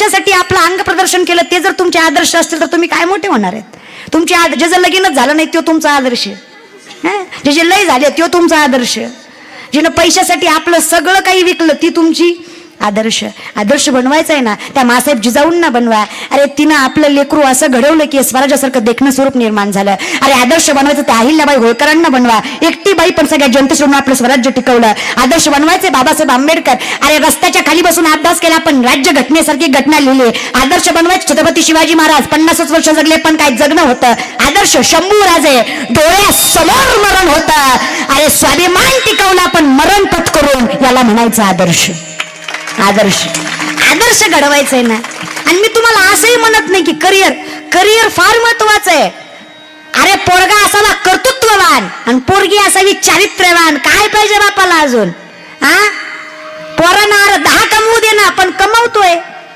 पैशासाठी आपलं अंग प्रदर्शन केलं ते जर तुमचे आदर्श असतील तर तुम्ही काय मोठे होणार आहेत? तुमचे जे जर लगीनच झालं नाही तो तुमचा आदर्श, जे लय झाले तो तुमचा आदर्श, जिनं पैशासाठी आपलं सगळं काही विकलं ती तुमची आदर्श. आदर्श बनवायचा आहे ना त्या मासाहेब जिजाऊंना बनवा. अरे तिनं आपलं लेकरू असं घडवलं की स्वराज्यासारखं देखणं स्वरूप निर्माण झालं. अरे आदर्श बनवायचं त्या अहिल्याबाई होळकरांना बनवा. एकटी बाई पण सगळ्या जनतेसमोर आपलं स्वराज्य टिकवलं. आदर्श बनवायचे बाबासाहेब आंबेडकर. अरे रस्त्याच्या खाली बसून अभ्यास केला पण राज्य घटनेसारखी घटना लिहिली. आदर्श बनवायचे छत्रपती शिवाजी महाराज 50 वर्ष जगले पण काय जगणं होतं. आदर्श शंभू राजे डोळ्यासमोर मरण होतं. अरे स्वाभिमान टिकवला पण मरण पत्करून याला म्हणायचं आदर्श. आदर्श आदर्श घडवायचंय ना. आणि मी तुम्हाला असंही म्हणत नाही की करिअर फार महत्वाचं आहे. अरे पोरगा असावा कर्तृत्ववान आणि पोरगी असावी चारित्र्यवान. काय पाहिजे बापाला अजून? पोरांना 10 कमवू दे ना पण कमवतोय